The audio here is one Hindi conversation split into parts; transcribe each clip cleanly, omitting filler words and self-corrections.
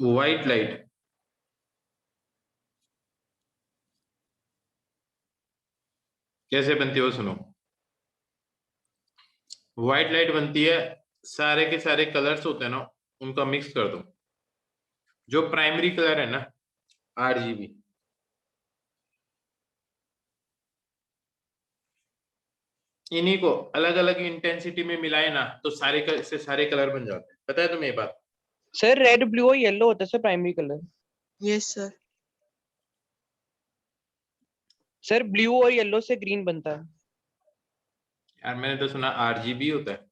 व्हाइट लाइट कैसे बनती है वो सुनो। व्हाइट लाइट बनती है, सारे के सारे कलर्स होते हैं ना, उनका मिक्स कर दो। जो प्राइमरी कलर है ना, आरजीबी, इन्हीं को अलग अलग इंटेंसिटी में मिलाए ना तो से सारे कलर बन जाते हैं। पता है तुम्हें ये बात? सर रेड ब्लू और येलो होता है sir primary colour. Yes sir. Sir blue और येलो से ग्रीन बनता है। यार मैंने तो सुना आरजीबी होता है।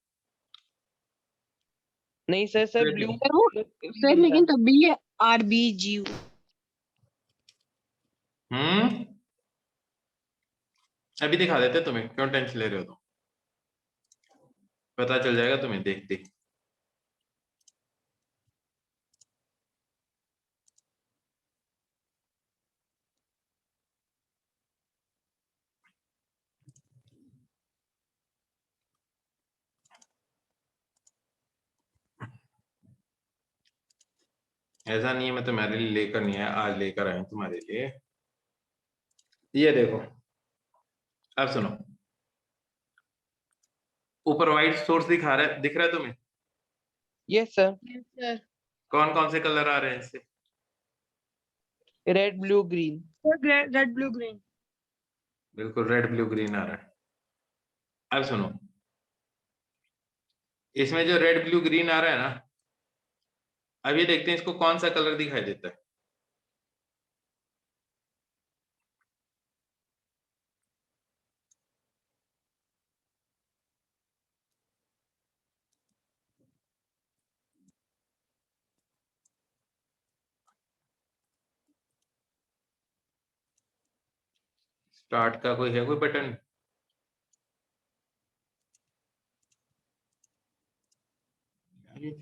नहीं सर, सर ब्लू सर लेकिन तब भी ये आरबीजी। अभी दिखा देते तुम्हें, क्यों टेंशन ले रहे हो? तो पता चल जाएगा तुम्हें देखते। ऐसा नहीं है मैं तुम्हारे लिए लेकर नहीं आया, आज लेकर आया हूं तुम्हारे लिए। ये देखो, अब सुनो। ऊपर व्हाइट सोर्स दिख रहा है तुम्हें? Yes sir. Yes sir. कौन कौन से कलर आ रहे हैं इससे? Red blue green. Red blue green. बिल्कुल रेड ब्लू ग्रीन आ रहा है। अब सुनो, इसमें जो रेड ब्लू ग्रीन आ रहा है ना, अभी देखते हैं इसको कौन सा कलर दिखाई देता है। स्टार्ट का कोई है, कोई बटन?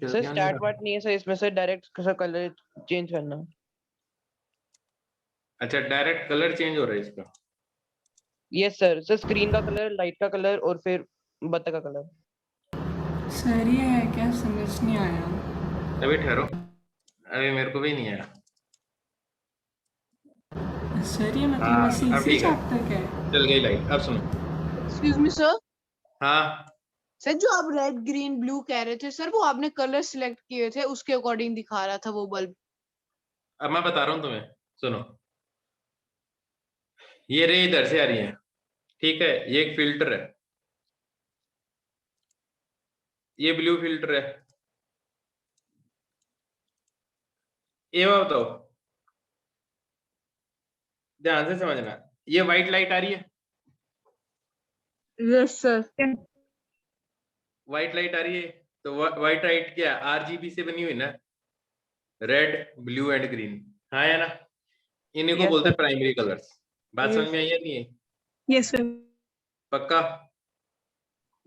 सर स्टार्ट वाट नहीं है सर, इसमें से डायरेक्ट कलर चेंज करना। अच्छा, डायरेक्ट कलर चेंज हो रहा है इसका। Yes sir. सर स्क्रीन का कलर, लाइट का कलर और फिर बत्तख का कलर। सर ये है क्या, समझ नहीं आया। अभी ठहरो, अभी मेरे को भी नहीं आया। सर ये मतलब हाँ, ऐसे अब इसी ठीक है, चैप्टर का है? चल गई लाइट। अब सुनो। Excuse me sir. हाँ, सर जो आप रेड ग्रीन ब्लू कह रहे थे सर, वो आपने कलर सिलेक्ट किए थे उसके अकॉर्डिंग दिखा रहा था वो बल्ब। अब मैं बता रहा हूँ तुम्हें, सुनो। ये रे इधर से आ रही है, ठीक है? ये एक फिल्टर है, ये ब्लू फिल्टर है। ये बताओ, ध्यान से समझना। ये व्हाइट लाइट आ रही है, यस सर। व्हाइट लाइट आ रही है। तो व्हाइट लाइट क्या आरजीबी से बनी हुई ना, रेड ब्लू एंड ग्रीन। हाँ या ना? इन्हीं को Yes, बोलते sir. हैं प्राइमरी कलर्स। बात समझ में आई या नहीं है? Yes sir. पक्का?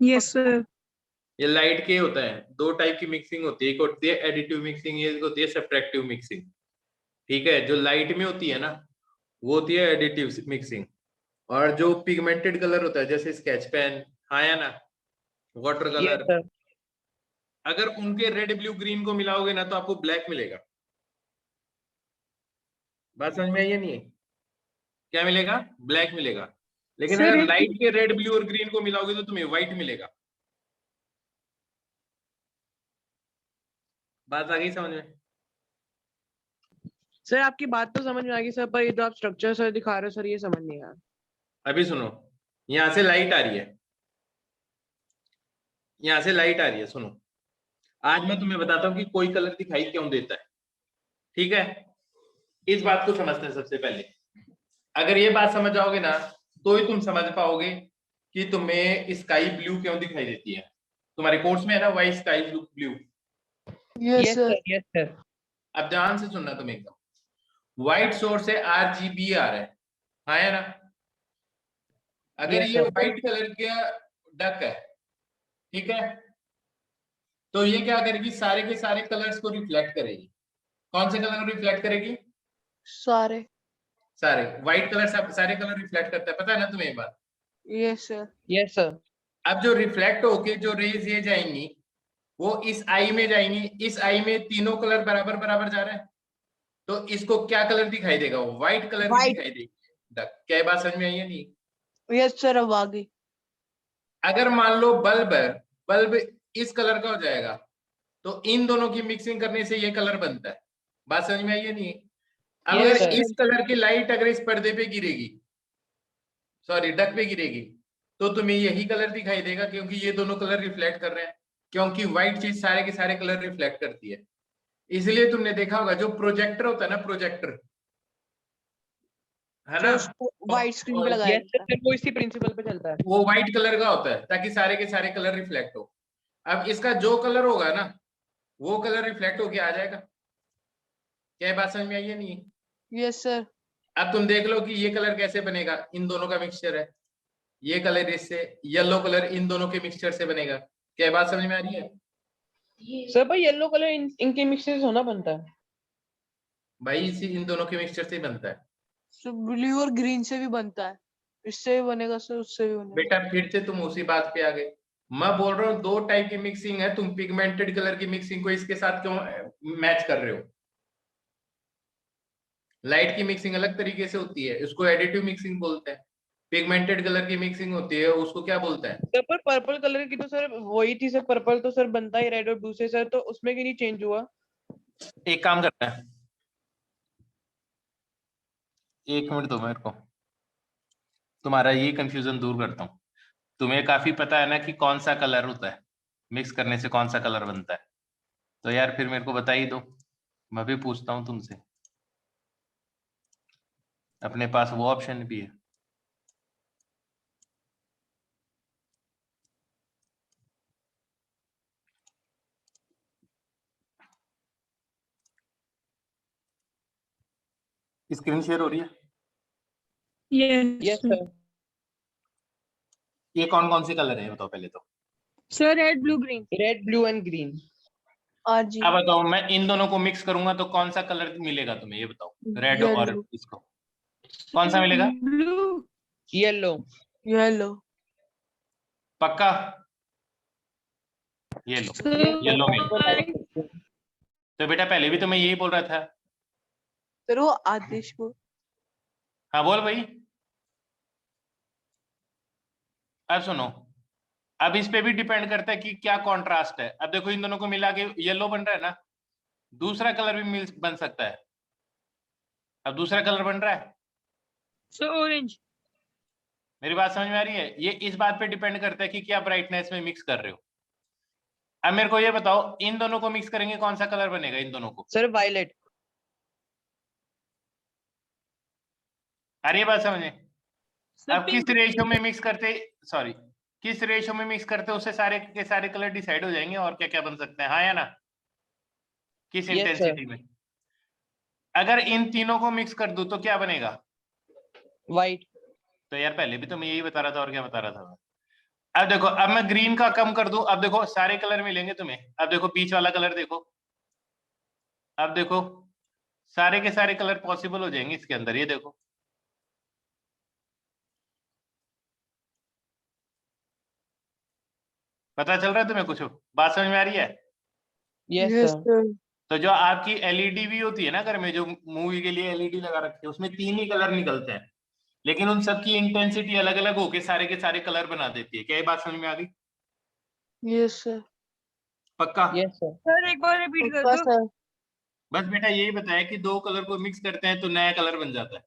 Yes sir. ये लाइट के होता है, दो टाइप की मिक्सिंग होती है, एक होती है एडिटिव मिक्सिंग, एक होती है सब्ट्रैक्टिव मिक्सिंग। ठीक है? जो लाइट में होती है ना, वो होती है एडिटिव मिक्सिंग। और जो पिगमेंटेड कलर होता है जैसे स्केच पेन, हाँ या ना, वाटर Yes, कलर, sir. अगर उनके रेड ब्लू ग्रीन को मिलाओगे ना तो आपको ब्लैक मिलेगा। बात समझ में आई या नहीं है? क्या मिलेगा? ब्लैक मिलेगा। लेकिन सर अगर लाइट के रेड ब्लू और ग्रीन को मिलाओगे तो तुम्हें व्हाइट मिलेगा। बात आ गई समझ में? सर आपकी बात तो समझ में आ गई सर, पर ये जो आप स्ट्रक्चर सर दिखा रहे हो सर, ये समझ नहीं आया। अभी सुनो, यहां से लाइट आ रही है, यहां से लाइट आ रही है। सुनो, आज मैं तुम्हें बताता हूं कि कोई कलर दिखाई क्यों देता है। ठीक है? इस बात को समझते हैं सबसे पहले। अगर ये बात समझ जाओगे ना तो ही तुम समझ पाओगे कि तुम्हें स्काई ब्लू क्यों दिखाई देती है। तुम्हारे कोर्स में है ना white sky blue. Yes Yes, sir. sir. Yes, sir. अब ध्यान से सुनना तुम एकदम। व्हाइट सोर्स है, आरजीबी आ रहा है, हाँ या ना? अगर Yes, ये sir. व्हाइट कलर का डक है, ठीक है, तो ये क्या करेगी, सारे के सारे कलर्स को रिफ्लेक्ट करेगी। कौन से कलर को रिफ्लेक्ट करेगी? सारे। सारे। व्हाइट कलर सारे कलर रिफ्लेक्ट करता है, पता है ना तुम्हें ये बात? Yes sir. Yes, sir. अब जो रिफ्लेक्ट होके जो रेज ये जाएंगी, वो इस आई में जाएंगी, इस आई में तीनों कलर बराबर बराबर जा रहे हैं, तो इसको क्या कलर दिखाई देगा? व्हाइट कलर की White. दिखाई देगी। क्या बात समझ में आई है? नहीं। यस सर, अब आ गई। अगर मान लो बल्ब है, बल्ब इस कलर का हो जाएगा, तो इन दोनों की मिक्सिंग करने से ये कलर बनता है। बात समझ में आई है? नहीं। अब Yes, अगर sir. इस कलर की लाइट अगर इस पर्दे पे गिरेगी, सॉरी डक पे गिरेगी, तो तुम्हें यही कलर दिखाई देगा, क्योंकि ये दोनों कलर रिफ्लेक्ट कर रहे हैं, क्योंकि व्हाइट चीज सारे के सारे कलर रिफ्लेक्ट करती है। इसलिए तुमने देखा होगा जो प्रोजेक्टर होता है ना, प्रोजेक्टर, है ना, सर उसको व्हाइट स्क्रीन पे लगाया Yes, sir. जाता है। वो इसी प्रिंसिपल पे चलता है। वो व्हाइट कलर का होता है ताकि सारे के सारे कलर रिफ्लेक्ट हो। अब इसका जो कलर होगा ना, वो कलर रिफ्लेक्ट होके आ जाएगा। क्या बात समझ में आई है? नहीं। Yes sir. अब तुम देख लो कि ये कलर कैसे बनेगा, इन दोनों का मिक्सचर है, ये कलर इससे, येलो कलर इन दोनों के मिक्सचर से बनेगा। क्या बात समझ में आ रही है? सर भाई येलो कलर इनके मिक्सचर होना बनता है। भाई इसी इन दोनों के मिक्सचर से ही बनता है। सर ब्लू और ग्रीन से भी बनता है, इससे भी बनेगा सर, उससे भी बनेगा। बेटा फिर से तुम उसी बात पे आ गए। मैं बोल रहा हूँ दो टाइप की मिक्सिंग है, तुम पिगमेंटेड कलर की मिक्सिंग को इसके साथ क्यों मैच कर रहे हो? लाइट की मिक्सिंग अलग तरीके से होती है, इसको एडिटिव मिक्सिंग बोलते हैं। पिगमेंटेड कलर की मिक्सिंग होती है, उसको क्या बोलते हैं? सर पर पर्पल कलर की तो सर वही थी सर, पर्पल तो सर बनता ही रेड और ब्लू से सर, तो उसमें क्यों नहीं चेंज हुआ? एक काम करते हैं, एक मिनट दो मेरे को, तुम्हारा ये कंफ्यूजन दूर करता हूँ। तुम्हें काफी पता है ना कि कौन सा कलर होता है, मिक्स करने से कौन सा कलर बनता है, तो यार फिर मेरे को बता ही दो, मैं भी पूछता हूँ तुमसे। अपने पास वो ऑप्शन भी है। स्क्रीन शेयर हो रही है? Yes sir. ये कौन कौन से कलर है बताओ पहले तो। Sir red blue green. Red blue and green. हाँ जी। अब बताओ, मैं इन दोनों को मिक्स करूंगा तो कौन सा कलर मिलेगा तुम्हें, ये बताओ। रेड और येलो। इसको कौन सा मिलेगा? ब्लू। येलो। येलो। पक्का? येलो, येलो मिलेगा। तो बेटा पहले भी तो मैं यही बोल रहा था। सर वो आदेश को। हाँ बोल भाई। अब सुनो, अब इस पे भी डिपेंड करता है कि क्या कॉन्ट्रास्ट है। अब देखो इन दोनों को मिला के येलो बन रहा है ना, दूसरा कलर भी मिल बन सकता है। अब दूसरा कलर बन रहा है, सर ऑरेंज। मेरी बात समझ में आ रही है? ये इस बात पे डिपेंड करता है कि क्या ब्राइटनेस में मिक्स कर रहे हो। अब मेरे को ये बताओ, इन दोनों को मिक्स करेंगे कौन सा कलर बनेगा इन दोनों को? Sir violet. अरे ये बात समझे? सर अब किस पिंक। रेशियो में मिक्स करते, सॉरी, किस रेशियो में मिक्स करते उससे सारे के सारे कलर डिसाइड हो जाएंगे, और क्या क्या बन सकते हैं, हाँ या ना? किस यस सर। इंटेंसिटी में? अगर इन तीनों को मिक्स कर दूं तो क्या बनेगा? वाइट। तो यार पहले भी तो मैं यही बता रहा था, और क्या बता रहा था मैं? अब देखो, अब मैं ग्रीन का कम कर दूं, अब देखो सारे कलर मिलेंगे तुम्हें। अब देखो बीच वाला कलर देखो, अब देखो सारे के सारे कलर पॉसिबल हो जाएंगे इसके अंदर, ये देखो। पता चल रहा है तुम्हें कुछ? बात समझ में आ रही है? Yes yes sir. सर। तो जो आपकी एलईडी भी होती है ना घर में, जो मूवी के लिए एलईडी लगा रखी है, उसमें 3 ही कलर निकलते हैं, लेकिन उन सबकी इंटेंसिटी अलग अलग होके सारे के सारे कलर बना देती है। क्या ये बात समझ में आ गई? Yes sir. पक्का? Yes sir. सर एक बार रिपीट कर पक्का दो। सर। बस बेटा यही बताया कि 2 कलर को मिक्स करते हैं तो नया कलर बन जाता है।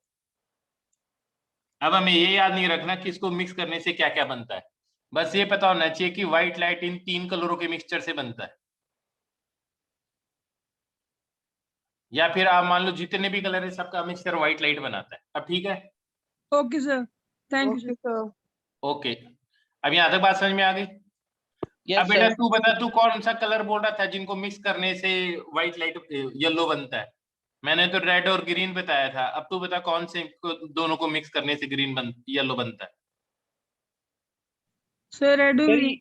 अब हमें ये याद नहीं रखना कि इसको मिक्स करने से क्या क्या बनता है, बस ये पता होना चाहिए कि व्हाइट लाइट इन 3 कलरों के मिक्सचर से बनता है। या फिर आप मान लो जितने भी कलर है सबका मिक्सचर व्हाइट लाइट बनाता है। अब ठीक है? Okay sir, thank you okay sir. Sir. Okay, अब यहाँ तक बात समझ में आ गई? अब यस बेटा सर। तू बता, तू कौन सा कलर बोल रहा था जिनको मिक्स करने से व्हाइट लाइट येलो बनता है? मैंने तो रेड और ग्रीन बताया था, अब तू बता कौन से दोनों को मिक्स करने से येलो बनता है? सर रेड और सर ग्रीन।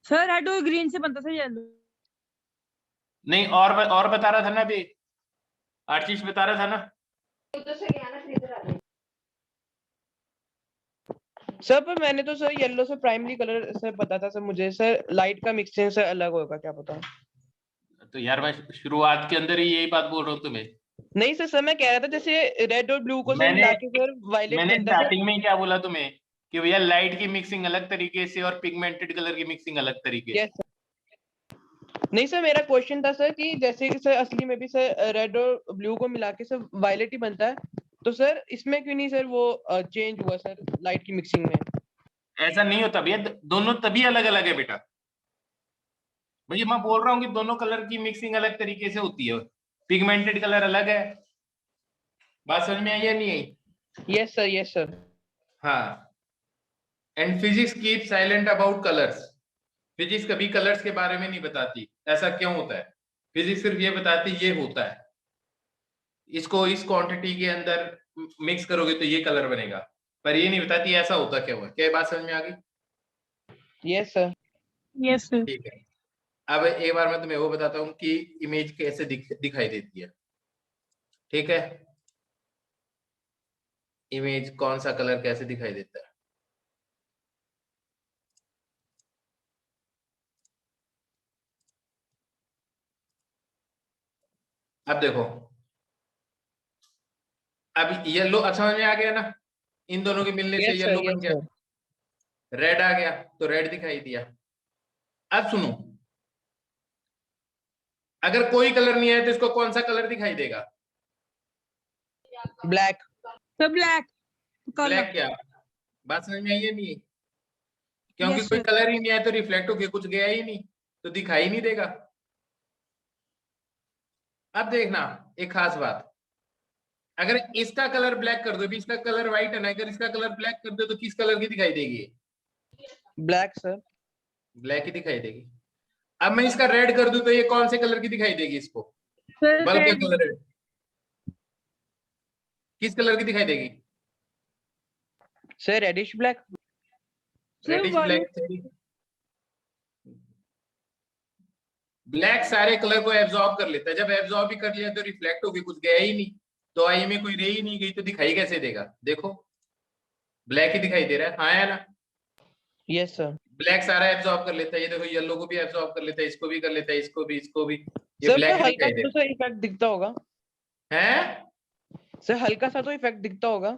सर रेड और ग्रीन से बनता था येलो। नहीं, और बता रहा था ना अभी, आशीष बता रहा था ना। सर पर मैंने तो सर येलो से प्राइमरी कलर सर पता था सर मुझे, सर लाइट का मिक्सिंग से अलग होगा क्या पता। तो यार मैं शुरुआत के अंदर ही यही बात बोल रहा हूँ तुम्हें। नहीं सर, मैं कह रहा था जैसे रेड और ब्लू को सर मैंने मिला के सर वायलेट मैंने बनता है सर। स्टार्टिंग में ही क्या बोला तुम्हें कि भैया लाइट की मिक्सिंग अलग तरीके से और पिगमेंटेड कलर की मिक्सिंग अलग तरीके से। Yes sir. नहीं सर, मेरा क्वेश्चन था सर कि जैसे कि सर असली में भी सर रेड और ब्लू को मिला के सर वायलेट ही बनता है, तो सर इसमें क्यों नहीं सर वो चेंज हुआ सर लाइट की मिक्सिंग में। ऐसा नहीं होता भैया, दोनों तभी अलग अलग है बेटा। भैया मैं बोल रहा हूँ कि दोनों कलर की मिक्सिंग अलग तरीके से होती है, पिगमेंटेड कलर अलग है। बात समझ में आई या नहीं आई? Yes sir, yes sir. हाँ। And physics keep silent about colours. Physics कभी कलर्स के बारे में नहीं बताती ऐसा क्यों होता है। फिजिक्स सिर्फ ये बताती ये होता है, इसको इस क्वांटिटी के अंदर मिक्स करोगे तो ये कलर बनेगा, पर ये नहीं बताती ऐसा होता क्या हुआ। क्या बात समझ में आ गई? Yes sir. Yes sir. ठीक है। अब एक बार मैं तुम्हें वो बताता हूँ कि इमेज कैसे दिखाई देती है। ठीक है, इमेज कौन सा कलर कैसे दिखाई देता है। अब देखो, अब येलो अच्छा समझ में आ गया ना, इन दोनों के मिलने से यस सर, येलो बन यस गया, सर। रेड आ गया तो रेड दिखाई दिया। अब सुनो, अगर कोई कलर नहीं है तो इसको कौन सा कलर दिखाई देगा? ब्लैक। Sir black black. क्या बात समझ में आई है? नहीं, क्योंकि यस कोई सर। कलर ही नहीं है तो रिफ्लेक्ट होके कुछ गया ही नहीं, तो दिखाई नहीं देगा। अब देखना एक खास बात, अगर इसका कलर ब्लैक कर दो, भी इसका कलर व्हाइट है ना, अगर इसका कलर ब्लैक कर दो तो किस कलर की दिखाई देगी? Black sir. ब्लैक ही दिखाई देगी। अब मैं इसका रेड कर दूं तो ये कौन से कलर की दिखाई देगी? इसको सर बल्ब का रेड। कलर है, किस कलर की दिखाई देगी? Sir reddish black. Sir reddish violet. Black. Black सारे कलर को एब्जॉर्ब कर लेता है, जब एब्जॉर्ब ही कर लिया तो रिफ्लेक्ट होके कुछ गया ही नहीं, तो आई में कोई रे ही नहीं गई तो दिखाई कैसे देगा? देखो ब्लैक ही दिखाई दे रहा है, हाँ या ना? Yes sir. ब्लैक सारा एब्जॉर्ब कर लेता है, ये देखो येलो को भी एब्जॉर्ब कर लेता है, इसको भी कर लेता है, इसको भी, इसको भी, ये सर ब्लैक पर ही हल्का दिखाई सा दे तो सर इफेक्ट दिखता होगा। रहा है। सर हल्का सा तो इफेक्ट दिखता होगा।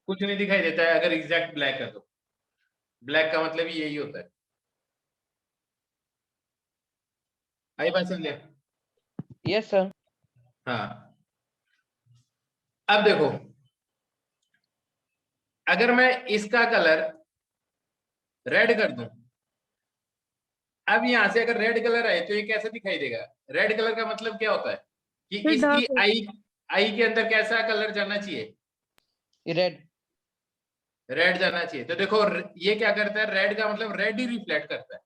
कुछ नहीं दिखाई देता है अगर एग्जैक्ट ब्लैक है तो। ब्लैक का मतलब ही यही होता है। आई बात समझे? Yes sir. हाँ। अब देखो, अगर मैं इसका कलर रेड कर दूं, अब यहां से अगर रेड कलर आए तो ये कैसा दिखाई देगा? रेड कलर का मतलब क्या होता है कि सर इसकी डार्क। आई आई के अंदर कैसा कलर जाना चाहिए? रेड। रेड जाना चाहिए। तो देखो ये क्या करता है, रेड का मतलब रेड ही रिफ्लेक्ट करता है।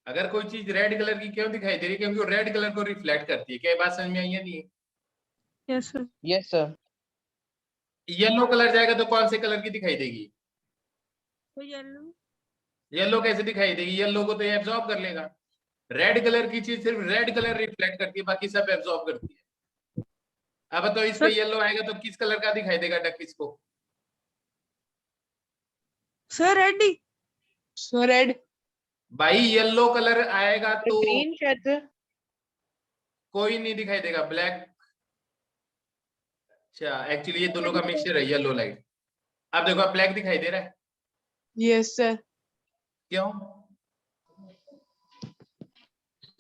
अगर कोई चीज रेड कलर की क्यों दिखाई दे रही है? क्योंकि वो रेड कलर को रिफ्लेक्ट करती है। क्या ये बात समझ में आई है? नहीं? Yes sir. Yes sir. Yellow colour जाएगा तो कौन से कलर की दिखाई देगी? Sir yellow. येलो कैसे दिखाई देगी? येलो को तो ये एब्जॉर्ब कर लेगा। रेड कलर की चीज सिर्फ रेड कलर रिफ्लेक्ट करती है, बाकी सब एब्जॉर्ब करती है। अब तो इस पे सर येलो आएगा तो किस कलर का दिखाई देगा डक इसको? सर रेड ही। Sir red. भाई येलो कलर आएगा तो ग्रीन शायद से। कोई नहीं दिखाई देगा, ब्लैक। अच्छा एक्चुअली ये दोनों का मिक्सचर है, येलो लाइट। अब देखो अब ब्लैक दिखाई दे रहा है, यस सर। क्यों?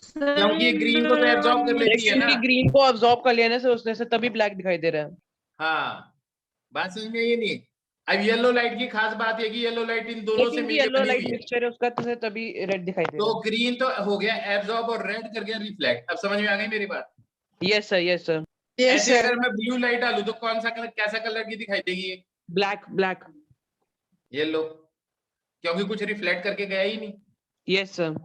सर क्योंकि ये ग्रीन को तो एब्जॉर्ब कर लेती है ना। क्योंकि ग्रीन को अब्सॉर्ब कर लिया ना सर उसने से, तभी ब्लैक दिखाई दे रहा है। हाँ, बात समझ में ये नहीं। अब येलो लाइट की खास बात है कि येलो लाइट इन सर दोनों से क्योंकि मिलकर येलो बनी लाइट हुई है। मिक्सचर है उसका, तो सर तभी रेड दिखाई दे तो रहा ग्रीन तो हो गया एब्जॉर्ब और रेड कर गया रिफ्लेक्ट। अब समझ में आ गई मेरी बात? है। Yes sir, yes sir. Yes ऐसे सर। अगर मैं ब्लू लाइट डालू तो कौन सा कलर, कैसा कलर की दिखाई देगी ये? Black, black. येलो, क्योंकि कुछ रिफ्लेक्ट करके गया ही नहीं। Yes sir.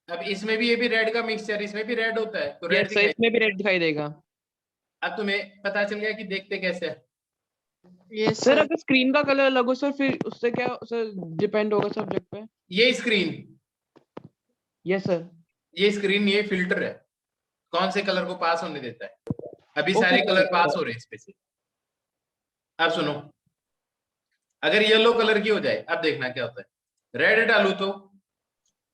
अब इसमें भी ये भी रेड का मिक्सचर, इसमें भी रेड होता है तो रेड यस सर, दिखाई। इसमें भी रेड दिखाई देगा। अब तुम्हें पता चल गया कि देखते कैसे है। Yes sir sir. अगर स्क्रीन का कलर अलग हो सर, फिर उससे क्या सर डिपेंड होगा सब्जेक्ट पे। ये स्क्रीन, यस सर। ये स्क्रीन, ये फिल्टर है, कौन से कलर को पास होने देता है। अभी ओके सारे कलर पास सर। हो रहे हैं इस पे से। अब सुनो, अगर येलो कलर की हो जाए, अब देखना क्या होता है। रेड डालू तो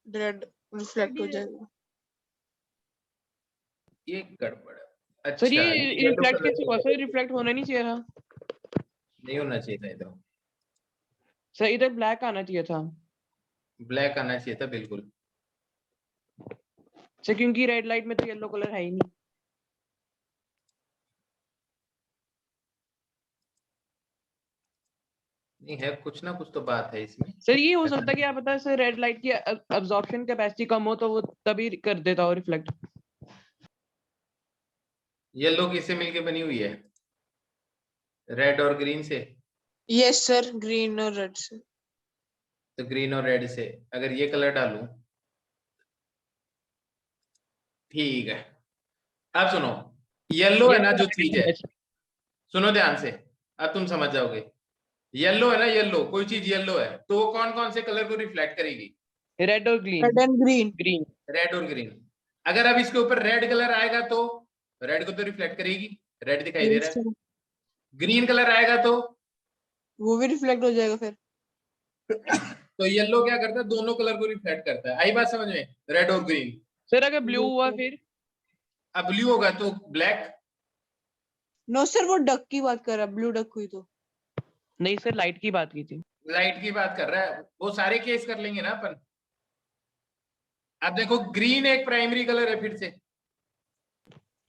रेड रिफ्लेक्ट हो जाएगा। ये गड़बड़ है। सर अच्छा, ये येलो रिफ्लेक्ट कलर कैसे हुआ सर? रिफ्लेक्ट होना नहीं चाहिए था नहीं होना चाहिए था, इधर सर, इधर ब्लैक आना चाहिए था ब्लैक आना चाहिए था बिल्कुल। सर, क्योंकि रेड लाइट में तो येलो कलर है ही नहीं। नहीं है, कुछ ना कुछ तो बात है इसमें। सर ये हो ऐसा सकता है कि आप पता है सर, रेड लाइट की अब्जॉर्प्शन कैपेसिटी कम हो तो वो तभी कर देता हो रिफ्लेक्ट। येलो किससे मिलके बनी हुई है? रेड और ग्रीन से। यस सर, ग्रीन और रेड से। तो ग्रीन और रेड से अगर ये कलर डालूं, ठीक है। अब सुनो, येलो है ना जो चीज है, सुनो ध्यान से, अब तुम समझ जाओगे। येलो है ना, येलो कोई चीज येलो है तो वो कौन कौन से कलर को रिफ्लेक्ट करेगी? रेड और green. Red and green. Green. Red और ग्रीन। अगर अब इसके ऊपर रेड कलर आएगा तो रेड को तो रिफ्लेक्ट करेगी, रेड दिखाई दे रहा यस है। सर, ग्रीन कलर आएगा तो वो भी रिफ्लेक्ट हो जाएगा फिर। तो येलो क्या करता है, दोनों कलर को रिफ्लेक्ट करता है। आई बात समझ में? रेड और ग्रीन। सर अगर ब्लू Yes, हुआ sir. फिर? अब ब्लू होगा तो ब्लैक। नो सर, वो डक की बात कर रहा है, ब्लू डक हुई तो। नहीं सर, लाइट की बात की थी। लाइट की बात कर रहा है, वो सारे केस कर लेंगे ना अपन। अब देखो, ग्रीन एक प्राइमरी कलर है फिर से,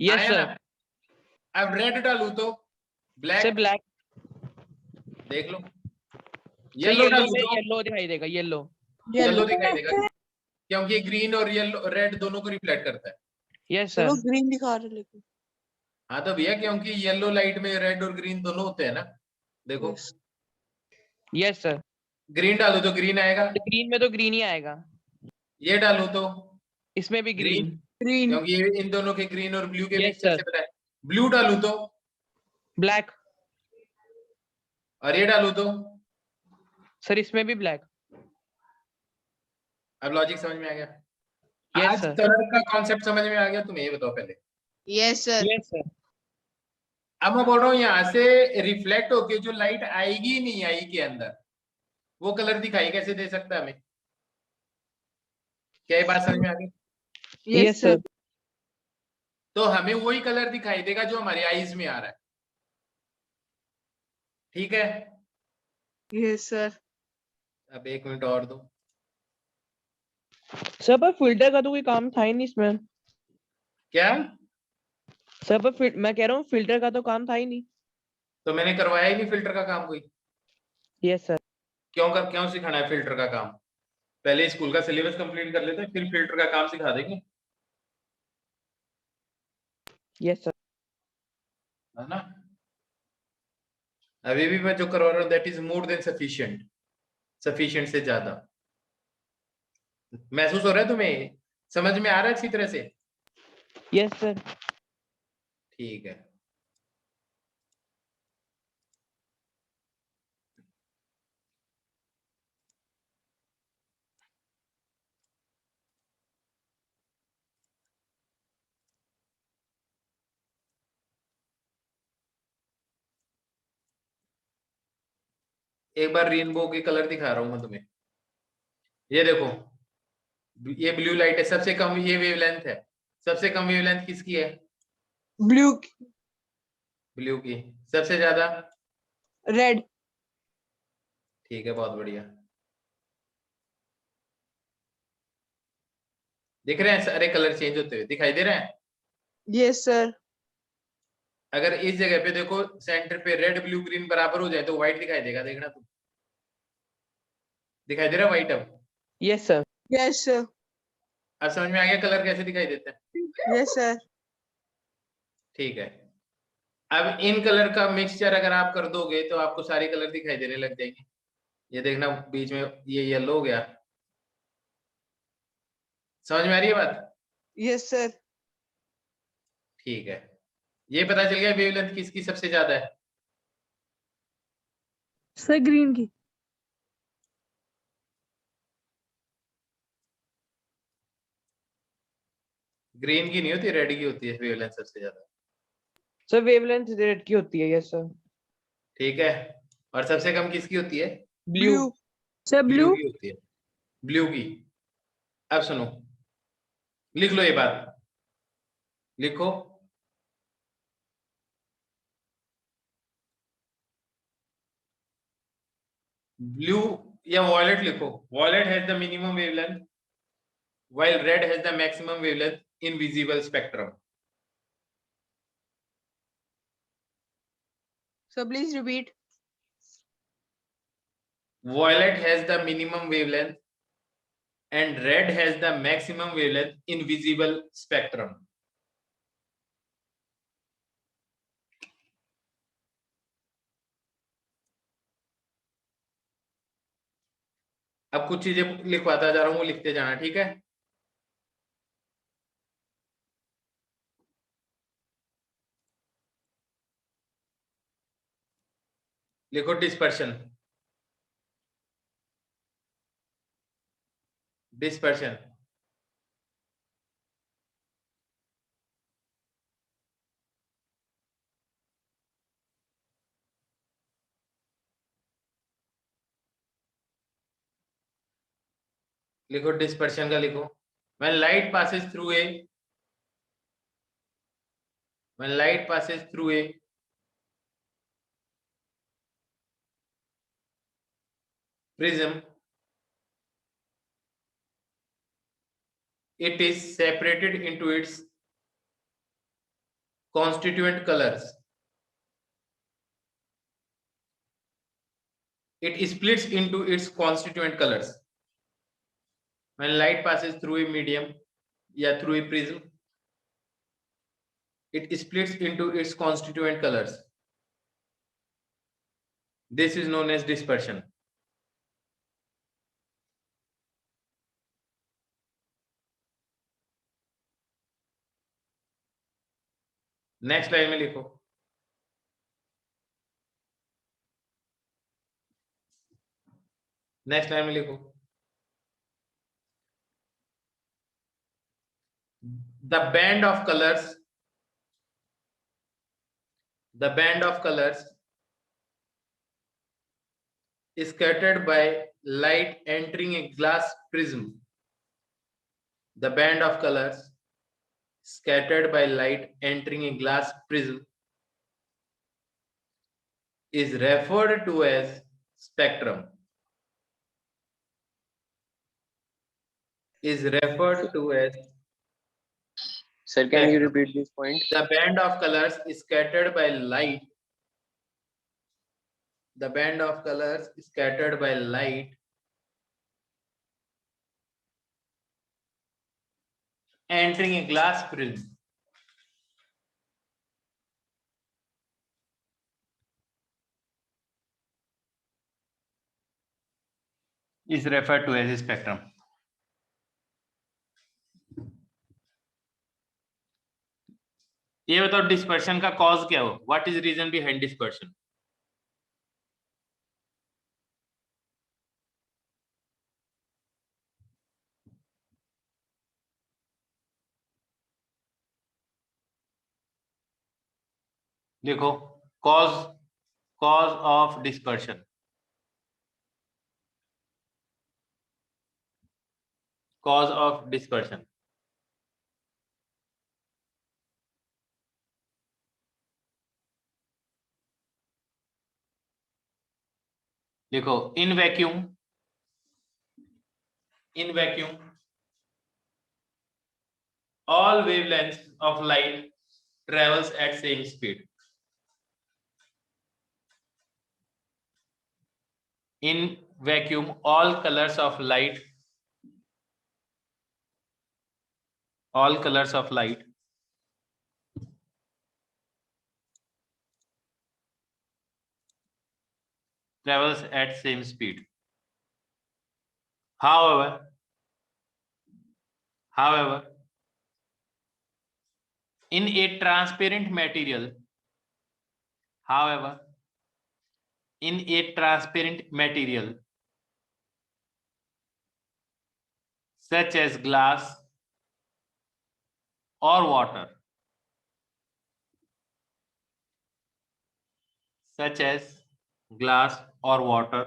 यस आया सर। ना। अब रेड डालू तो सर ब्लैक, ब्लैक। देख लो। सर येलो येलो डालू में तो येलो दिखाई देगा, येलो। येलो दिखाई देगा, क्योंकि ग्रीन और येलो रेड दोनों को रिफ्लेक्ट करता है। यस सर वो सर। ग्रीन दिखा रहे लेकिन। हाँ तो भैया, क्योंकि येलो लाइट में रेड और ग्रीन दोनों होते हैं ना, देखो। Yes. Yes sir. ग्रीन डालो तो ग्रीन आएगा, ग्रीन में तो ग्रीन ही आएगा, ये डालो तो इसमें भी ग्रीन, ग्रीन। ग्रीन। क्योंकि ये इन दोनों के ग्रीन और ब्लू के यस मिक्सचर सर। से बना है। ब्लू डालू तो, ब्लैक। और ये डालू तो। सर इसमें भी ब्लैक। अब लॉजिक समझ में आ गया? यस आज सर। कलर का कॉन्सेप्ट समझ में आ गया? तुम्हें ये बताओ पहले। Yes sir. Yes sir. अब मैं बोल रहा हूँ, यहाँ से रिफ्लेक्ट होके जो लाइट आएगी नहीं आई के अंदर, वो कलर दिखाई कैसे दे सकता है हमें? क्या ये बात समझ में आ गई? Yes sir. तो हमें वही कलर दिखाई देगा जो हमारी आईज में आ रहा है, ठीक है। Yes sir. अब 1 मिनट और दो। सर पर फिल्टर का तो कोई काम था ही नहीं इसमें। क्या? सर पर मैं कह रहा हूँ फिल्टर का तो काम था ही नहीं। तो मैंने करवाया ही नहीं फिल्टर का काम कोई। Yes sir. क्यों सिखाना है फिल्टर का काम? पहले स्कूल का सिलेबस कंप्लीट कर लेते हैं, फिर फिल्टर का काम सिखा देंगे, यस सर। है ना। अभी भी मैं जो करवा रहा हूँ that is more than sufficient, sufficient से ज्यादा। महसूस हो रहा है तुम्हें? समझ में आ रहा है अच्छी तरह से? Yes sir. ठीक है। एक बार रेनबो के कलर दिखा रहा हूं मैं तुम्हें। ये देखो, ये ब्लू लाइट है, सबसे कम ये वेवलेंथ है। सबसे कम वेवलेंथ किसकी है? ब्लू। ब्लू की। सबसे ज्यादा? रेड। ठीक है, बहुत बढ़िया। दिख रहे हैं सारे कलर चेंज होते हुए, दिखाई दे रहे हैं? Yes sir. अगर इस जगह पे देखो, सेंटर पे रेड ब्लू ग्रीन बराबर हो जाए तो व्हाइट दिखाई देगा, देखना तुम। दिखाई दे रहा है व्हाइट अब? Yes sir. Yes sir. अब समझ में आ गया कलर कैसे दिखाई देते हैं? Yes sir. ठीक है। अब इन कलर का मिक्सचर अगर आप कर दोगे तो आपको सारे कलर दिखाई देने लग जाएंगे। ये देखना, बीच में ये येलो हो गया। समझ में आ रही है बात? Yes sir. ठीक है। ये पता चल गया वेवलेंथ किसकी सबसे ज्यादा है? सर ग्रीन की। ग्रीन की नहीं होती, रेड की होती है वेवलेंथ सबसे ज्यादा। सर वेवलेंथ रेड की होती है। Yes sir. ठीक है। और सबसे कम किसकी होती है? Blue. Blue sir blue blue की होती है, ब्लू की। अब सुनो, लिख लो ये बात, लिखो। ब्लू या वॉयलेट लिखो। Violet has the minimum wavelength while red has the maximum wavelength in visible spectrum. Sir please repeat. Violet has the minimum wavelength and red has the maximum wavelength in visible spectrum. अब कुछ चीजें लिखवाता जा रहा हूं, वो लिखते जाना, ठीक है? लिखो डिस्पर्शन। डिस्पर्शन लिखो, डिस्पर्शन का लिखो। when light passes through a when light passes through a prism, it is separated into its constituent colors. It splits into its constituent colors. When light passes through a medium, yeah, through a prism, it splits into its constituent colors. This is known as dispersion. Next line में लिखो, नेक्स्ट लाइन में लिखो, the band of colors is scattered by light entering a glass prism. The band of colors scattered by light entering a glass prism is referred to as spectrum. Is referred to as Sir, can you repeat this point? the band of colors is scattered by light. The band of colors is scattered by light entering a glass prism is referred to as a spectrum. ये बताओ डिस्पर्शन का कॉज क्या हो? What is reason behind dispersion? लिखो, cause of dispersion. Cause of dispersion, लिखो, in vacuum all wavelengths of light travels at same speed. In vacuum, all colors of light travels at same speed. However, in a transparent material, such as glass or water, glass or water,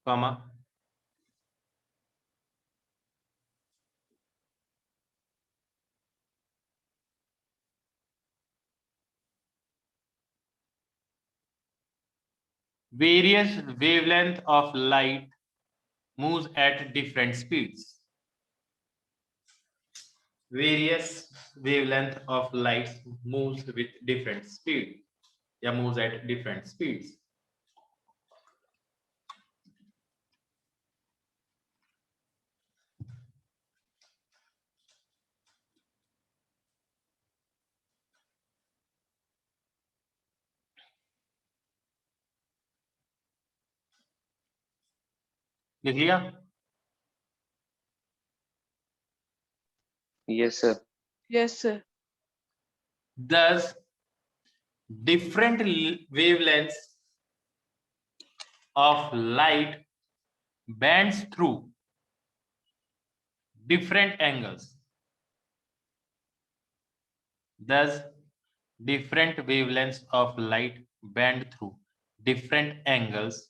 comma, various wavelength of light moves at different speeds. Various wavelength of light moves with different speed, या moves at different speeds. लिख लिया? Yes, sir. Yes, sir. Thus, different wavelengths of light bends through different angles. Thus, different wavelengths of light bend through different angles.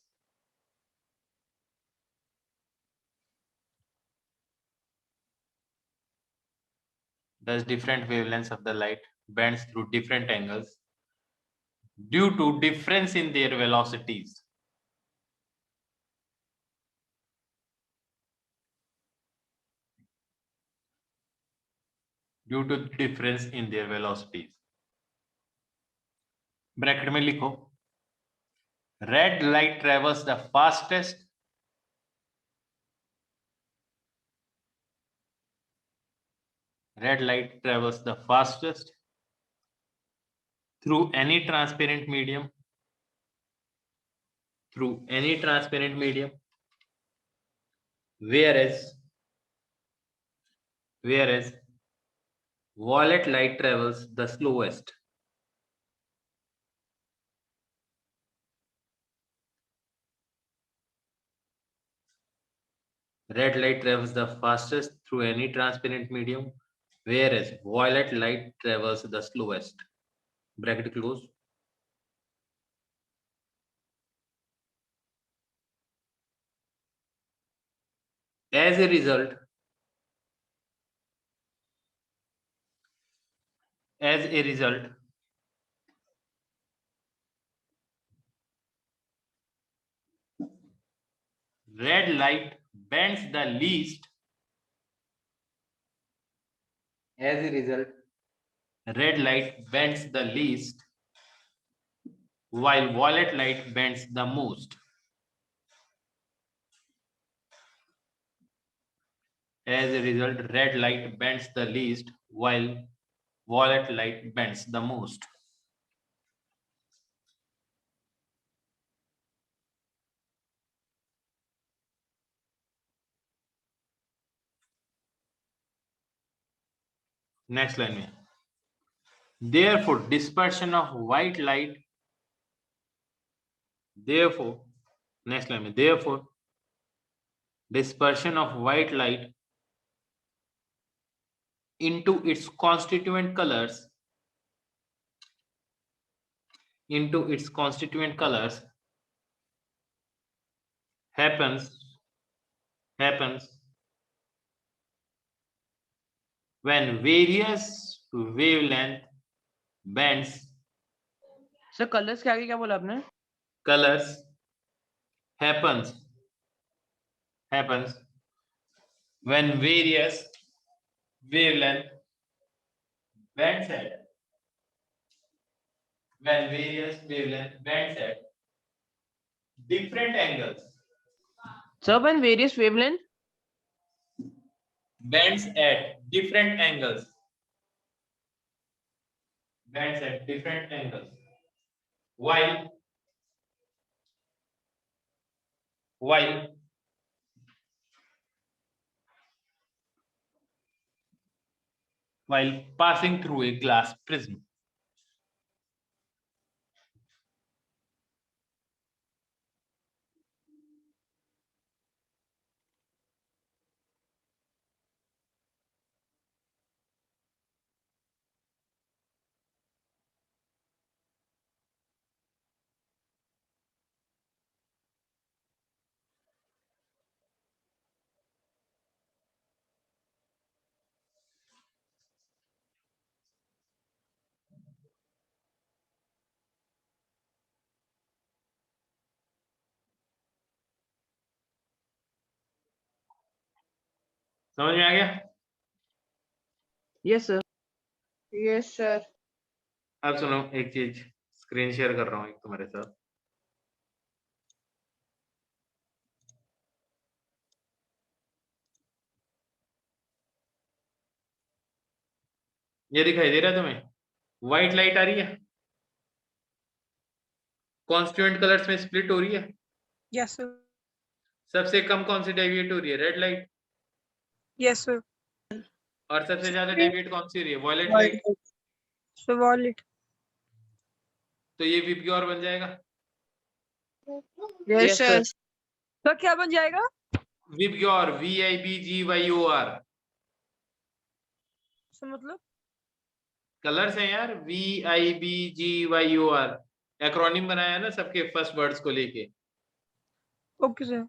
Thus, different wavelengths of the light bends through different angles due to difference in their velocities. Due to difference in their velocities. Bracket में लिखो, red light travels the fastest through any transparent medium, whereas violet light travels the slowest. Red light travels the fastest through any transparent medium, whereas violet light travels the slowest. Bracket close. As a result, red light bends the least. As a result, red light bends the least, while violet light bends the most. As a result, red light bends the least, while violet light bends the most. Next line में, therefore dispersion of white light, therefore dispersion of white light into its constituent colors happens when various wavelength bands, sir colours के आगे क्या बोला आपने? colors happens when various wavelength bands at different angles, sir when various wavelength bends at different angles, while passing through a glass prism. समझ में आ गया? Yes sir. Yes sir. अब सुनो एक चीज, स्क्रीन शेयर कर रहा हूँ एक तुम्हारे साथ। ये दिखाई दे रहा है तुम्हें? व्हाइट लाइट आ रही है, कॉन्स्टिट्यूएंट कलर्स में स्प्लिट हो रही है। Yes sir. सबसे कम कौन सी डेविएट हो रही है? Red light. Yes sir. और सबसे ज्यादा डेविएट कौन सी हो रही है? Violet light. Sir violet. तो ये विबग्योर बन जाएगा। Yes Yes, sir. सर क्या बन जाएगा? VIBGYOR, VIBGYOR। सर मतलब? कलर्स हैं यार, VIBGYOR। एक्रोनिम बनाया है ना सबके फर्स्ट वर्ड्स को लेके। Okay sir.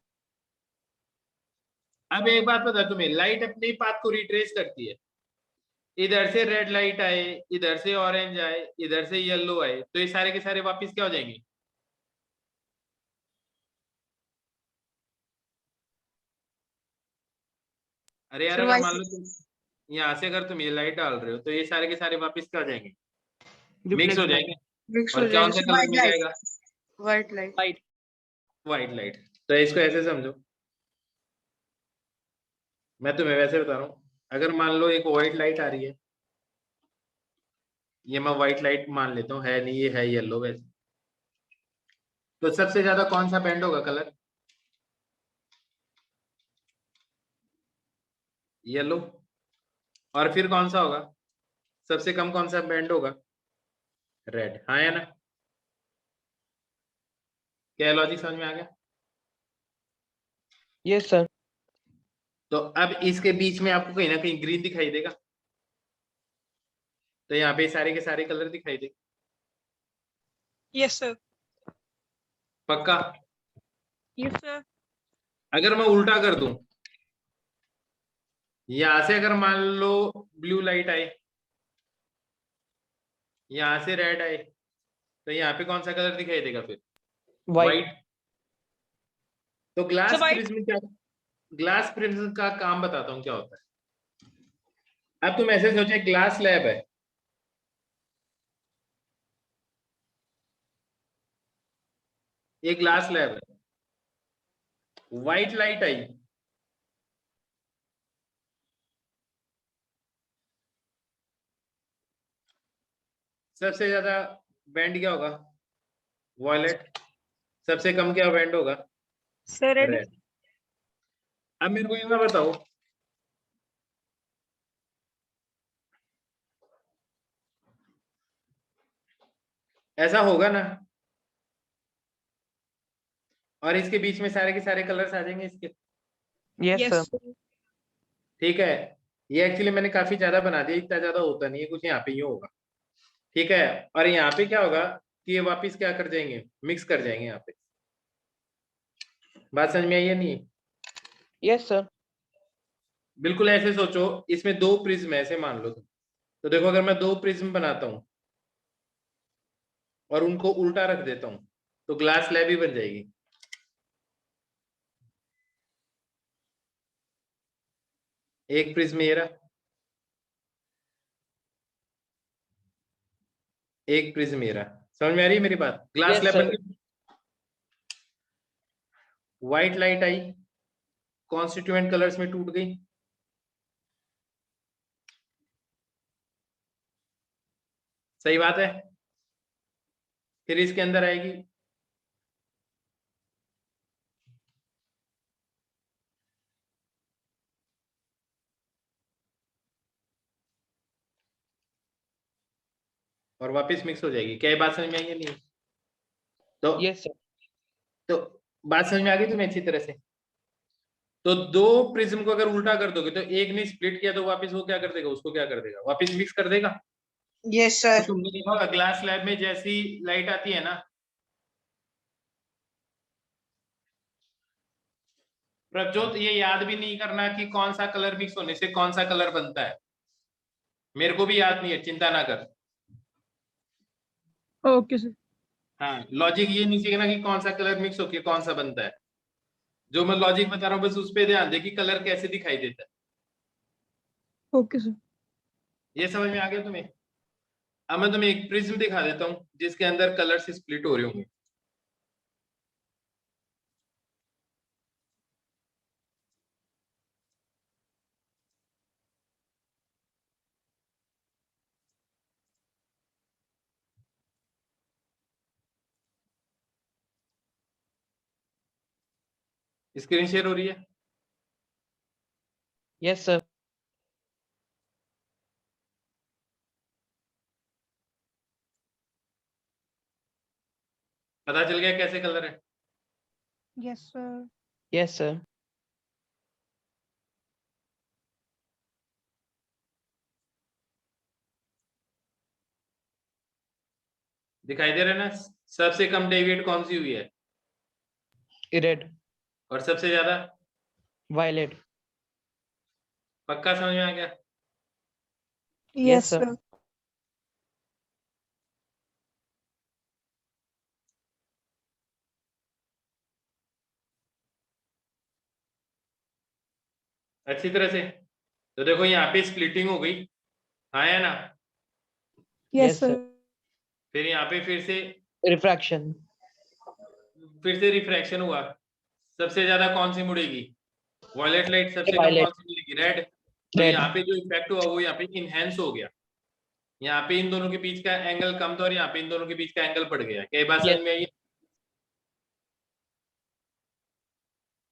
अब एक बात बता तुम्हें, लाइट अपने पाथ को रिट्रेस करती है। इधर से रेड लाइट आए, इधर से ऑरेंज आए, इधर से येलो आए, तो ये सारे के सारे वापस क्या हो जाएंगे? अरे यार, अगर मान लो तुम यहाँ से अगर तुम ये लाइट डाल रहे हो तो ये सारे के सारे वापस क्या हो जाएंगे? मिक्स हो जाएंगे। मिक्स हो और कौन सा जाएगा। कलर मिल जाएगा? White light. White light. तो इसको ऐसे समझो, मैं तुम्हें वैसे बता रहा हूँ, अगर मान लो एक व्हाइट लाइट आ रही है, ये मैं व्हाइट लाइट मान लेता हूँ, है नहीं, ये है येलो वैसे। तो सबसे ज्यादा कौन सा बैंड होगा कलर? येलो। और फिर कौन सा होगा? सबसे कम कौन सा बैंड होगा? रेड। हाँ या ना? क्या लॉजिक समझ में आ गया? Yes sir. तो अब इसके बीच में आपको कहीं ना कहीं ग्रीन दिखाई देगा, तो यहाँ पे सारे के सारे कलर दिखाई देंगे। Yes sir. पक्का? Yes sir. अगर मैं उल्टा कर दूं, यहां से अगर मान लो ब्लू लाइट आए, यहां से रेड आए, तो यहाँ पे कौन सा कलर दिखाई देगा फिर? वाइट। व्हाइट। तो ग्लास So, white- प्रिज्म क्या, ग्लास प्रिज्म का काम बताता हूँ क्या होता है। अब तुम ऐसे सोचे, ग्लास लैब है, ये ग्लास लैब है, व्हाइट लाइट आई, सबसे ज्यादा बैंड क्या होगा? वॉयलेट। सबसे कम क्या बैंड होगा? Sir red. रेड। अब मेरे को ये ना बताओ, ऐसा होगा ना? और इसके बीच में सारे के सारे कलर्स आ जाएंगे इसके। Yes yes sir. ठीक है, ये एक्चुअली मैंने काफी ज्यादा बना दिया, इतना ज्यादा होता नहीं है, कुछ यहाँ पे ही होगा। ठीक है, और यहाँ पे क्या होगा कि ये वापस क्या कर जाएंगे? मिक्स कर जाएंगे यहाँ पे। बात समझ में आई है नहीं? Yes sir. बिल्कुल ऐसे सोचो, इसमें दो प्रिज्म ऐसे मान लो तुम, तो देखो अगर मैं दो प्रिज्म बनाता हूं और उनको उल्टा रख देता हूं, तो ग्लास स्लैब ही बन जाएगी। एक प्रिज्म ये रहा, एक प्रिज्म मेरा। समझ में आ रही है मेरी बात? Glass Yes, slab sir. बन गई, व्हाइट लाइट आई, कॉन्स्टिट्यूएंट कलर्स में टूट गई, सही बात है। फिर इसके अंदर आएगी और वापस मिक्स हो जाएगी। क्या ये बात समझ में आई है नहीं? तो यस सर। तो बात समझ में आ गई तुम्हें अच्छी तरह से? तो दो प्रिज्म को अगर उल्टा कर दोगे तो एक ने स्प्लिट किया तो वापस वो क्या कर देगा? उसको क्या कर देगा? वापस मिक्स कर देगा। यस तो सर। तुमने देखा होगा ग्लास स्लैब में जैसी लाइट आती है ना, प्रभजोत ये याद भी नहीं करना कि कौन सा कलर मिक्स होने से कौन सा कलर बनता है। मेरे को भी याद नहीं है, चिंता ना कर। Okay sir. हाँ, लॉजिक ये नहीं सीखना कि कौन सा कलर मिक्स होके कौन सा बनता है। जो मैं लॉजिक बता रहा हूँ बस उस पे ध्यान दे कि कलर कैसे दिखाई देता है। Okay sir. ये समझ में आ गया तुम्हें? अब मैं तुम्हें एक प्रिज्म दिखा देता हूँ जिसके अंदर कलर्स स्प्लिट हो रहे होंगे। स्क्रीन शेयर हो रही है? Yes sir. पता चल गया कैसे कलर है? Yes sir. Yes sir. दिखाई दे रहा है ना? सबसे कम डेविएट कौन सी हुई है? रेड। और सबसे ज्यादा? वायलेट। पक्का समझ में आ गया? Yes sir. सर। अच्छी तरह से। तो देखो यहाँ पे स्प्लिटिंग हो गई, हाँ या ना? Yes, yes sir. फिर यहाँ पे फिर रिफ्रैक्शन। से रिफ्रैक्शन हुआ। सबसे ज्यादा कौन सी मुड़ेगी? Violet light. सबसे कम Violet. कौन सी मिलेगी? रेड। तो Red. यहाँ पे जो इफेक्ट हुआ वो यहाँ पे इनहेंस हो गया। यहाँ पे इन दोनों के बीच का एंगल कम था और यहाँ पे इन दोनों के बीच का एंगल बढ़ गया। क्या ये बात Yes. समझ में आई?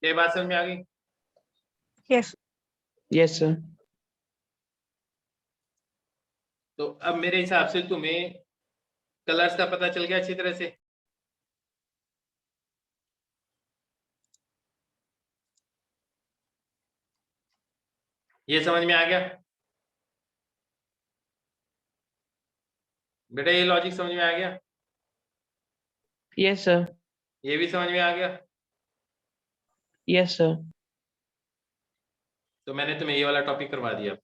क्या ये बात समझ में आ गई? यस। Yes sir. तो अब मेरे हिसाब से तुम्हें कलर्स का पता चल गया अच्छी तरह से। ये समझ में आ गया बेटा? ये लॉजिक समझ में आ गया? Yes sir. ये भी समझ में आ गया? Yes sir. तो मैंने तुम्हें ये वाला टॉपिक करवा दिया।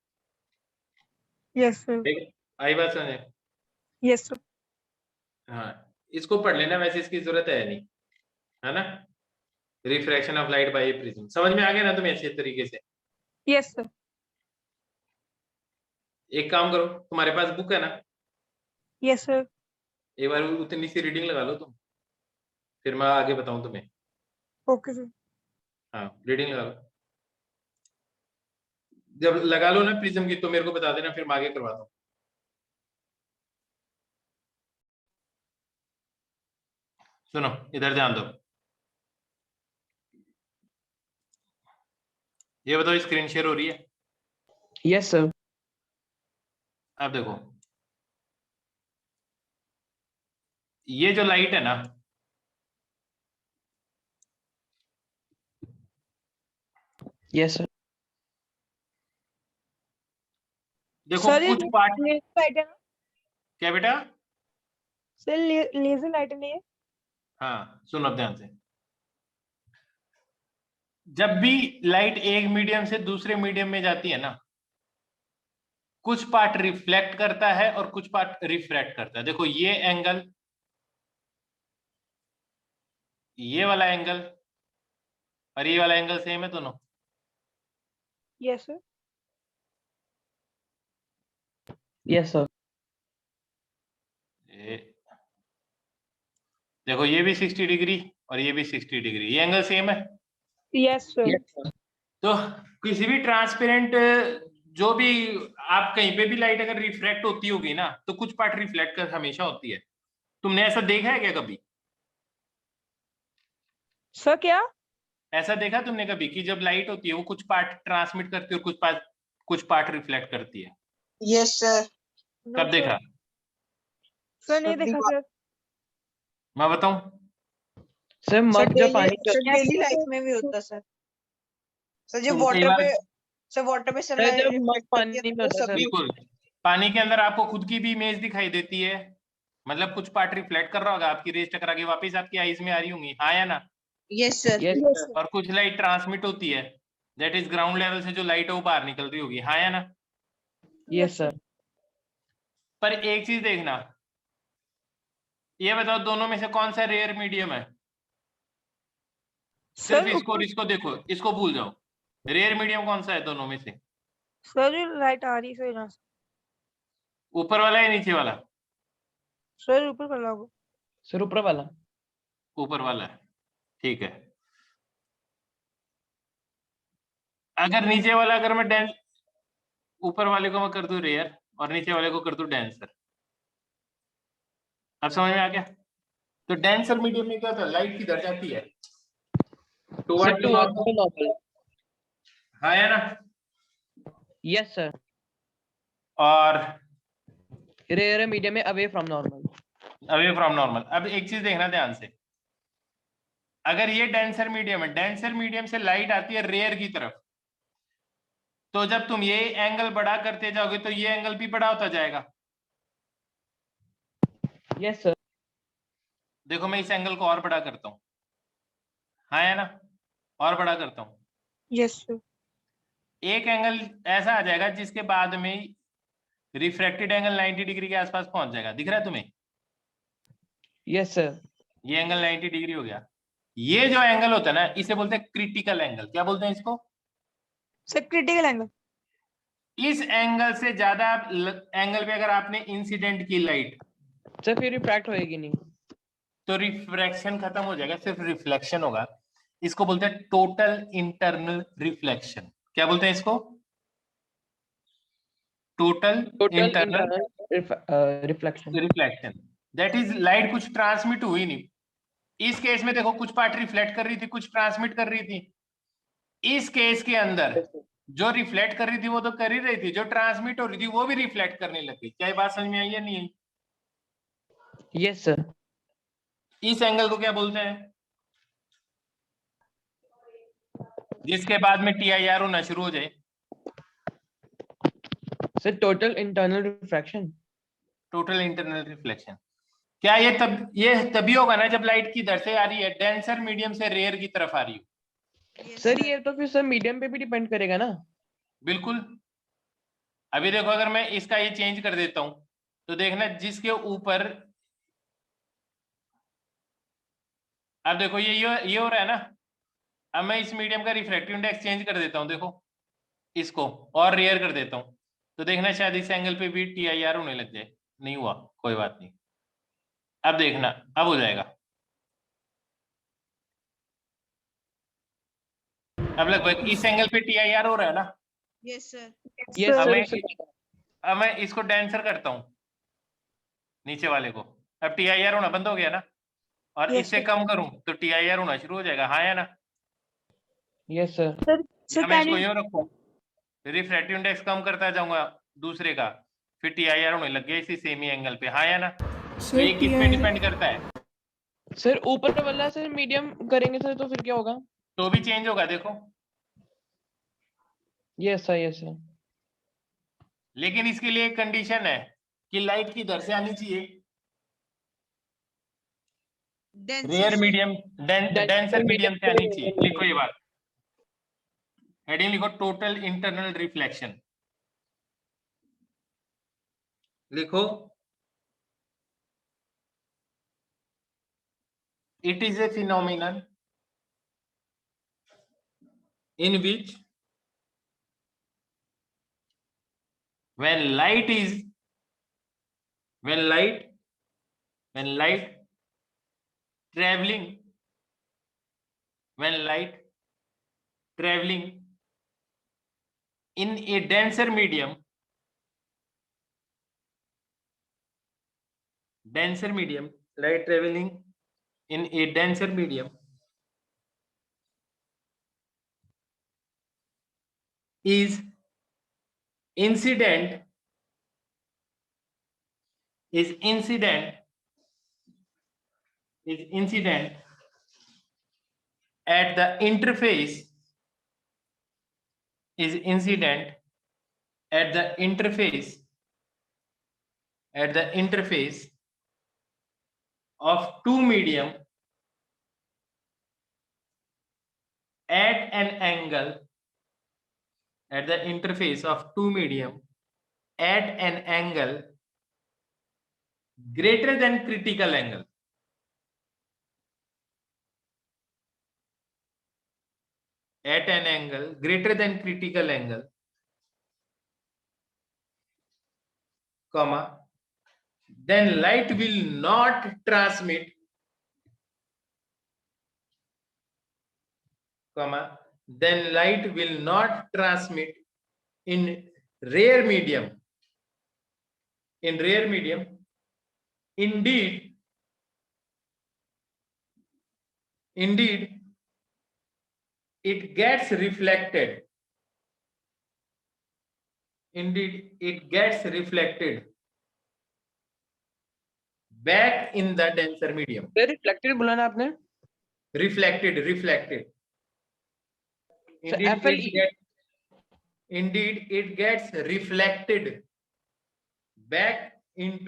Yes sir. ठीक है? आई बात समझ में? Yes sir. हाँ, इसको पढ़ लेना, वैसे इसकी जरूरत है नहीं, है ना? Refraction of light by prism समझ में आ गया ना तुम्हें अच्छे तरीके से? Yes sir. एक काम करो, तुम्हारे पास बुक है ना? Yes sir. एक बार उतनी सी रीडिंग लगा लो तुम, फिर मैं आगे बताऊं तुम्हें। Okay sir. हाँ, रीडिंग लगा लो। जब लगा लो ना प्रिज्म की तो मेरे को बता देना, फिर मैं आगे करवाता हूँ। सुनो, इधर ध्यान दो। ये बताओ स्क्रीन शेयर हो रही है? Yes sir. अब देखो, ये जो लाइट है ना, यस सर। देखो सर ये कुछ पार्ट। लेजर लाइट है ना? क्या बेटा? सर लेजर लाइट नहीं है? हाँ सुनो अब ध्यान से। जब भी लाइट एक मीडियम से दूसरे मीडियम में जाती है ना, कुछ पार्ट रिफ्लेक्ट करता है और कुछ पार्ट रिफ्रैक्ट करता है। देखो ये एंगल, ये वाला एंगल और ये वाला एंगल सेम है दोनों। Yes sir. Yes sir. देखो ये भी 60 डिग्री और ये भी 60 डिग्री, ये एंगल सेम है। Yes sir. तो किसी भी ट्रांसपेरेंट, जो भी आप कहीं पे भी लाइट अगर रिफ्रैक्ट होती होगी ना, तो कुछ पार्ट रिफ्लेक्ट कर हमेशा होती है। तुमने ऐसा देखा है क्या कभी? सर क्या? ऐसा देखा तुमने कभी कि जब लाइट होती है वो कुछ पार्ट ट्रांसमिट करती है और कुछ पार्ट रिफ्लेक्ट करती है? Yes sir. कब देखा? सर नहीं देखा सर। मैं बताऊं? सर मग जो पानी सर जो डेली लाइफ में भी होता सर। सर जो तो कई वाटर बार पे, सर वाटर पे सर सनलाइट जब मग रिफ्लेक्ट पानी करती है में तो होता है सर। बिल्कुल, पानी के अंदर आपको खुद की भी इमेज दिखाई देती है, मतलब कुछ पार्ट रिफ्लेक्ट कर रहा होगा, आपकी रेस टकरा के वापस आपकी आईज में आ रही होंगी, हाँ या ना? Yes sir. Yes sir. और कुछ लाइट ट्रांसमिट होती है, दैट इज ग्राउंड लेवल से जो लाइट है वो बाहर निकल रही होगी, हाँ या ना? Yes sir. पर एक चीज देखना, ये बताओ दोनों में से कौन सा रेयर मीडियम है? सिर्फ सर इसको और इसको देखो, इसको भूल जाओ। रेयर मीडियम कौन सा है दोनों में से? सर जो लाइट आ रही है सर यहाँ से, ऊपर वाला या नीचे वाला? सर ऊपर वाला होगा। सर ऊपर वाला। ऊपर वाला है, ठीक है। अगर नीचे वाला, अगर मैं डेंस, ऊपर वाले को मैं कर दूं रेयर और नीचे वाले को कर दूं डेंसर, अब समझ में आ गया? तो डेंसर मीडियम में क्या होता है, लाइट किधर जाती है? Sir toward towards normal, the normal. हाँ है ना? Yes sir. और रेयर मीडियम में away from normal. Away from normal. अब एक चीज देखना ध्यान से, अगर ये डेंसर मीडियम है, डेंसर मीडियम से लाइट आती है रेयर की तरफ, तो जब तुम ये एंगल बड़ा करते जाओगे तो ये एंगल भी बड़ा होता जाएगा। Yes sir. देखो मैं इस एंगल को और बड़ा करता हूं, हाँ है ना, और बड़ा करता हूं, यस सर। एक एंगल ऐसा आ जाएगा जिसके बाद में रिफ्रैक्टेड एंगल 90 डिग्री के आसपास पहुंच जाएगा। दिख रहा है तुम्हें? Yes sir. ये एंगल 90 डिग्री हो गया। ये जो एंगल होता है ना, इसे बोलते हैं क्रिटिकल एंगल। क्या बोलते हैं इसको? Sir critical angle. इस एंगल से ज्यादा एंगल पे अगर आपने इंसिडेंट की लाइट, सर फिर रिफ्रैक्ट होएगी नहीं। तो रिफ्रैक्शन खत्म हो जाएगा, सिर्फ रिफ्लेक्शन होगा। इसको बोलते हैं टोटल इंटरनल रिफ्लेक्शन। क्या बोलते हैं इसको? Total total internal internal reflection. Reflection. That is light कुछ ट्रांसमिट हुई नहीं। इस केस में देखो, कुछ पार्ट रिफ्लेक्ट कर रही थी, कुछ ट्रांसमिट कर रही थी। इस केस के अंदर जो रिफ्लेक्ट कर रही थी वो तो कर ही रही थी, जो ट्रांसमिट हो रही थी वो भी रिफ्लेक्ट करने लगी। क्या ये बात समझ में आई या नहीं आई? Yes sir. इस एंगल को क्या बोलते हैं, जिसके बाद में TIR होना शुरू हो जाए? Sir total internal refraction. Total internal reflection. क्या ये तभी होगा ना जब लाइट की दर से आ रही है, डेंसर मीडियम से रेयर की तरफ आ रही हो। सर ये तो फिर सर मीडियम पे भी डिपेंड करेगा ना। बिल्कुल। अभी देखो, अगर मैं इसका ये चेंज कर देता हूं तो देखना, जिसके ऊपर, अब देखो ये हो रहा है ना। अब मैं इस मीडियम का रिफ्रैक्टिव इंडेक्स चेंज कर देता हूं, देखो इसको और रेयर कर देता हूं, तो देखना शायद इस एंगल पे भी TIR होने लग जाए। नहीं हुआ, कोई बात नहीं। अब देखना, अब हो जाएगा। अब लगभग इस एंगल पे TIR हो रहा है ना। Yes sir. यस अब सर। अब मैं इसको डेंसर करता हूं, नीचे वाले को, अब TIR होना बंद हो गया ना। और Yes, इससे sir. कम करूं तो TIR होना शुरू हो जाएगा, हाँ या ना? Yes sir. Sir, या मैं can इसको you यूं रखूं, रिफ्रैक्टिव इंडेक्स कम करता जाऊंगा दूसरे का, फिर TIR होने लग गया इसी सेम ही एंगल पे, हाँ या ना? तो सर ये किस पे डिपेंड करता है? सर ऊपर वाला सर मीडियम करेंगे सर तो फिर क्या होगा? तो भी चेंज होगा, देखो। Yes sir. Yes sir. लेकिन इसके लिए एक कंडीशन है कि लाइट की दर से आनी चाहिए, रेयर मीडियम, डेंसर मीडियम से आनी चाहिए। लिखो ये बात, हेडिंग लिखो, टोटल इंटरनल रिफ्लेक्शन लिखो। It is a phenomenon in which when light traveling when light traveling in a denser medium light traveling in a denser medium is incident at the interface is incident at the interface of two medium at an angle at the interface of two medium at an angle greater than critical angle at an angle greater than critical angle comma, then light will not transmit, comma, then light will not transmit in rare medium. In rare medium, indeed, it gets reflected. Indeed, it gets reflected back in the denser medium. Sir reflected बोला ना आपने? Reflected. So Indeed, it gets reflected back in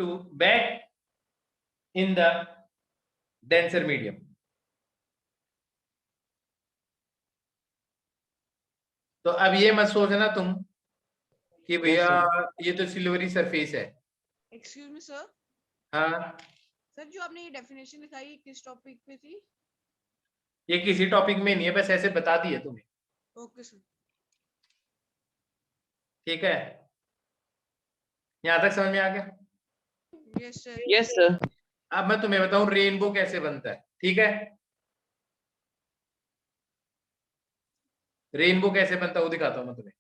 the denser medium. तो अब ये मत सोचना तुम कि भैया ये तो सिल्वरी सरफेस है। एक्सक्यूज मी सर, हाँ, सर जो आपने ये डेफिनेशन लिखाई किस टॉपिक पे थी? ये किसी टॉपिक में नहीं है, बस ऐसे बता दिए तुम्हें। Okay sir. ठीक है, यहाँ तक समझ में आ गया? Yes sir. Yes sir. अब मैं तुम्हें बताऊं रेनबो कैसे बनता है। ठीक है, रेनबो कैसे बनता है वो दिखाता हूं मैं तुम्हें।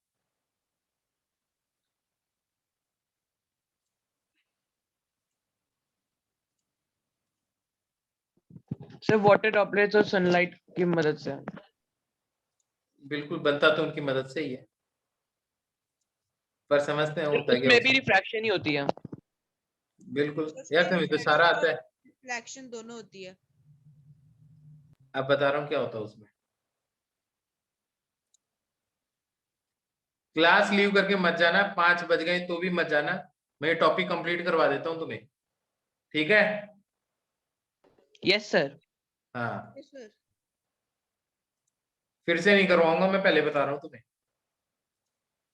सर वाटर ड्रॉपलेट्स और सनलाइट की मदद से। बिल्कुल, बनता तो उनकी मदद से ही है, पर समझते हैं होता क्या उसमें भी रिफ्रैक्शन ही होती है। बिल्कुल यार, तुम्हें तो सारा आता है। रिफ्लेक्शन दोनों होती है। अब बता रहा हूँ क्या होता है उसमें। क्लास लीव करके मत जाना, 5 बज गए तो भी मत जाना, मैं टॉपिक कंप्लीट करवा देता हूँ तुम्हें। ठीक है? Yes sir. हाँ, यस सर। फिर से नहीं करवाऊंगा, मैं पहले बता रहा हूँ तुम्हें,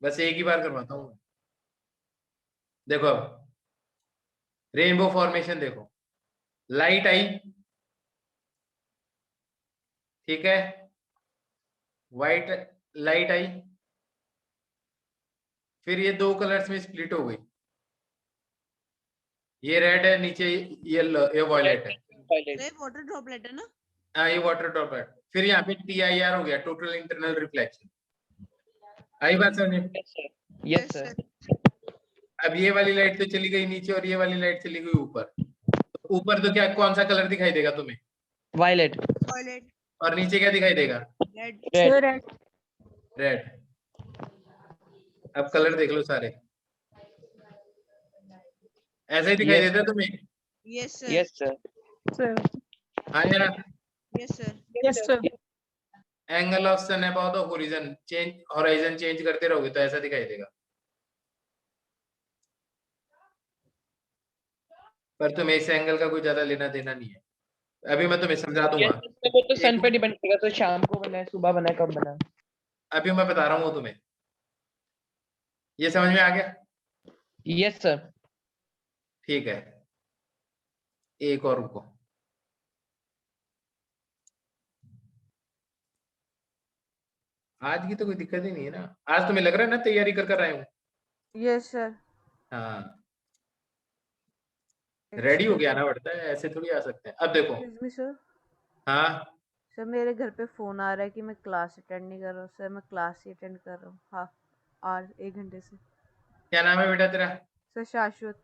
बस एक ही बार करवाता हूँ। देखो अब रेनबो फॉर्मेशन देखो, लाइट आई, ठीक है, व्हाइट लाइट आई, फिर ये 2 कलर्स में स्प्लिट हो गई, ये रेड है, नीचे ये वॉयलेट है। ये वाटर ड्रॉपलेट है ना? हाँ, ये वाटर ड्रॉपलेट। फिर यहाँ पे TIR हो गया, टोटल इंटरनल रिफ्लेक्शन। आई बात समझ में? Yes sir. अब ये वाली लाइट तो चली गई नीचे और ये वाली लाइट चली गई ऊपर। ऊपर तो क्या, कौन सा कलर दिखाई देगा तुम्हें? वायलेट। वायलेट। और नीचे क्या दिखाई देगा? रेड। रेड। रेड। अब कलर देख लो सारे, ऐसे ही दिखाई देता है तुम्हें? Yes sir. Yes sir. Sir. हाँ या ना? Yes sir. Yes sir. Angle of sun about the horizon change, horizon change करते रहोगे तो ऐसा दिखाई देगा, पर तुम्हें इस एंगल का कोई ज्यादा लेना देना नहीं है। अभी मैं तुम्हें समझा दूंगा। वो तो सन पे डिपेंड करेगा, तो शाम को बना है, सुबह बना है, कब बना है। अभी मैं बता रहा हूँ तुम्हें, ये समझ में आ गया? Yes sir. ठीक है, एक और रुको। आज की तो कोई दिक्कत ही नहीं है ना, आज तुम्हें लग रहा है ना तैयारी कर कर आए हूँ। Yes sir. हाँ, रेडी हो गया ना पड़ता है, ऐसे थोड़ी आ सकते हैं। अब देखो। Excuse me sir. हाँ, सर मेरे घर पे फोन आ रहा है कि मैं क्लास अटेंड नहीं कर रहा हूँ। सर मैं क्लास ही अटेंड कर रहा हूँ। हाँ, और 1 घंटे से। क्या नाम है बेटा तेरा? सर शाश्वत।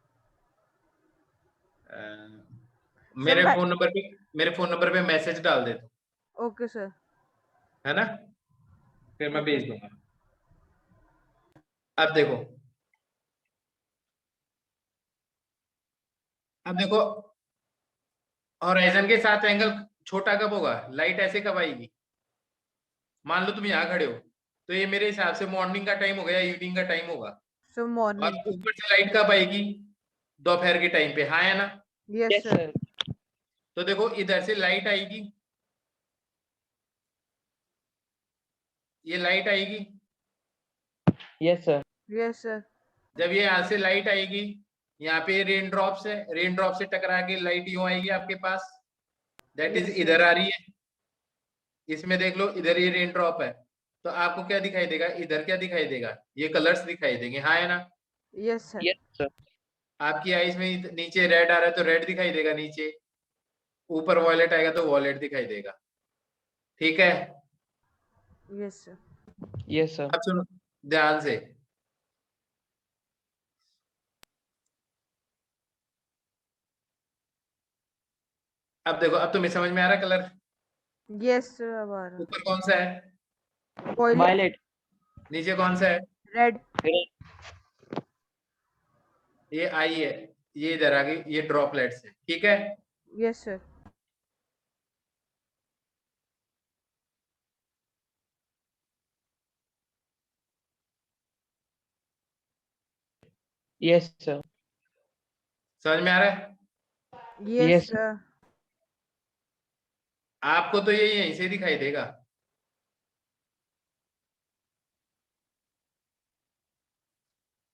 मेरे मैं- फोन नंबर पे मैसेज डाल दे तू, ओके सर। है ना? फिर मैं भेज दूंगा। अब देखो, होराइजन के साथ एंगल छोटा कब होगा? लाइट ऐसे कब आएगी? मान लो तुम यहाँ खड़े हो, तो ये मेरे हिसाब से मॉर्निंग का टाइम होगा या इवनिंग का टाइम होगा। सर और मॉर्निंग। ऊपर से लाइट कब आएगी? दोपहर के टाइम पे, हाँ या ना? Yes sir. तो देखो इधर से लाइट आएगी, ये लाइट आएगी। Yes sir. Yes sir. जब ये यहाँ से लाइट आएगी, यहाँ पे रेन ड्रॉप्स है, रेन ड्रॉप से टकरा के लाइट यूं आएगी आपके पास, दैट इज इधर आ रही है। इसमें देख लो, इधर ये रेन ड्रॉप है, तो आपको क्या दिखाई देगा? इधर क्या दिखाई देगा? ये कलर्स दिखाई देंगे, हाँ या ना? Yes sir. Yes sir. आपकी आईज में नीचे रेड आ रहा है तो रेड दिखाई देगा नीचे, ऊपर वॉयलेट आएगा तो वॉयलेट दिखाई देगा। ठीक है, यस सर। Yes sir. अब सुनो ध्यान से, अब देखो, अब तुम्हें समझ में आ रहा है कलर? यस सर अब आ रहा। ऊपर कौन सा है, वॉयलेट, वायलेट, नीचे कौन सा है? रेड, ये आई है, ये इधर आ गई, ये ड्रॉपलेट्स है। ठीक है, यस सर। Yes sir. समझ में आ रहा है? Yes Yes. सर। आपको तो ये यहीं से दिखाई देगा,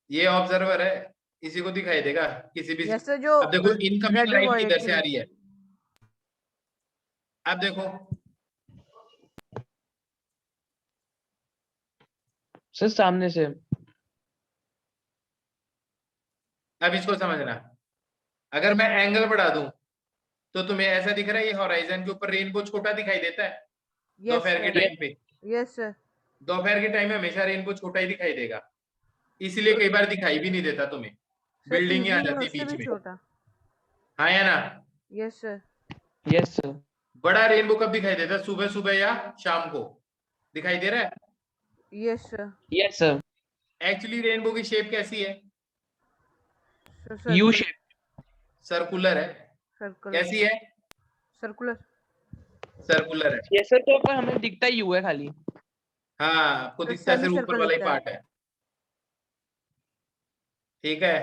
ये ऑब्जर्वर है, इसी को दिखाई देगा किसी भी। यस सर जो अब देखो इनकमिंग रेड और लाइट वायलेट किधर से आ रही है, अब देखो सर सामने से। अब इसको समझना, अगर मैं एंगल बढ़ा दूं तो तुम्हें ऐसा दिख रहा है, ये हॉराइजन के ऊपर रेनबो छोटा दिखाई देता है यस दोपहर के सर। टाइम पे। Yes sir. दोपहर के टाइम में हमेशा रेनबो छोटा ही दिखाई देगा, इसलिए कई बार दिखाई भी नहीं देता तुम्हें, बिल्डिंग आ इवनिंग जाती में है उससे भी बीच में। छोटा। हाँ या ना? Yes sir. Yes sir. बड़ा रेनबो कब दिखाई देता है, सुबह सुबह या शाम को दिखाई दे रहा है? Yes sir. Yes sir. Actually rainbow की शेप कैसी है? U shape. सर्कुलर है। सर्कुलर। कैसी है? सर्कुलर। सर्कुलर है। यस सर, तो पर हमें दिखता ही यू है खाली। हाँ, आपको तो दिखता है सिर्फ ऊपर semicircle वाला ही दिखता है। पार्ट है। ठीक है,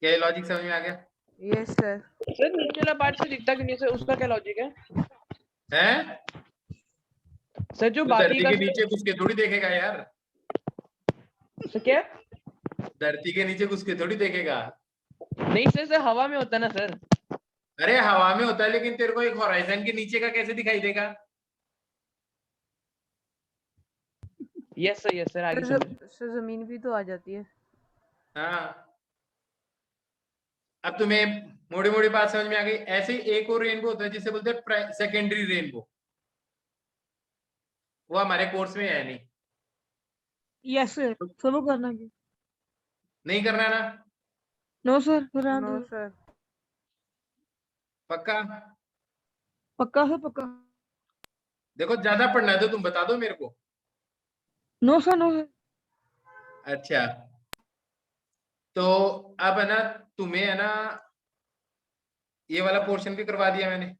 क्या लॉजिक समझ में आ गया? Yes sir. सर नीचे वाला पार्ट से दिखता क्यों नहीं सर, उसका क्या लॉजिक है? हैं? सर जो तो बाकी धरती का के नीचे घुस के थोड़ी देखेगा यार, सर क्या? धरती के नीचे घुस के थोड़ी देखेगा। नहीं सर, सर हवा में होता है ना सर। अरे हवा में होता है, लेकिन तेरे को एक हॉराइजन के नीचे का कैसे दिखाई देगा? यस सर आगे सर समझ। सर जमीन भी तो आ जाती है। हाँ, अब तुम्हें मोटी मोटी बात समझ में आ गई। ऐसे ही एक और रेनबो होता है जिसे बोलते हैं सेकेंडरी रेनबो, वो हमारे कोर्स में है नहीं। यस सर, फॉलो करना है। नहीं करना है ना? नो सर, रहने नो दो। सर। पक्का? पक्का है, पक्का। देखो ज्यादा पढ़ना है तो तुम बता दो मेरे को। No sir, no sir. अच्छा, तो अब है ना, तुम्हें है ना ये वाला पोर्शन भी करवा दिया मैंने,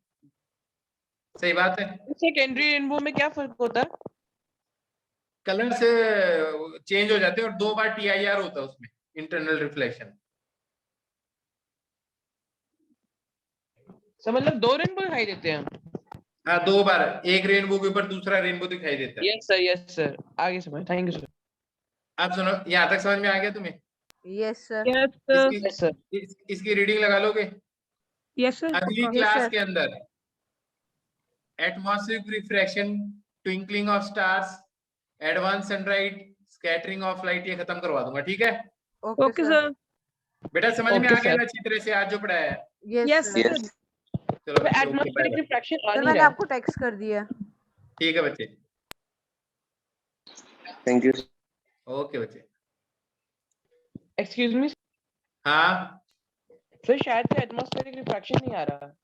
सही बात है। सेकेंडरी रेनबो में क्या फर्क होता है? कलर से चेंज हो जाते हैं और 2 बार TIR होता है उसमें, इंटरनल रिफ्लेक्शन। सर मतलब दो रेनबो दिखाई देते हैं? हाँ, 2 बार, एक रेनबो के ऊपर दूसरा रेनबो दिखाई देता है। यस सर आगे समझ। Thank you sir. अब सुनो, यहाँ तक समझ में आ गया तुम्हें? Yes sir. Yes sir, yes sir. इसकी रीडिंग लगा लोगे यस सर, अगली पक्का। Class sir. के अंदर? Atmospheric refraction, twinkling of stars, advance sunlight, scattering of light, ये खत्म करवा दूंगा। ठीक है ओके ओके सर। सर। बेटा, समझ में Okay, आ गया sir. ना अच्छी तरह से आज जो पढ़ाया है? Yes yes sir. Yes. चलो बच्चे, okay, bye atmospheric bye. Refraction आ सर नहीं मैंने रहा है। आपको टेक्स्ट कर दिया। ठीक है बच्चे, Thank you. ओके बच्चे। एक्सक्यूज मी हाँ, सर, शायद से एटमॉस्फेरिक रिफ्रैक्शन नहीं आ रहा।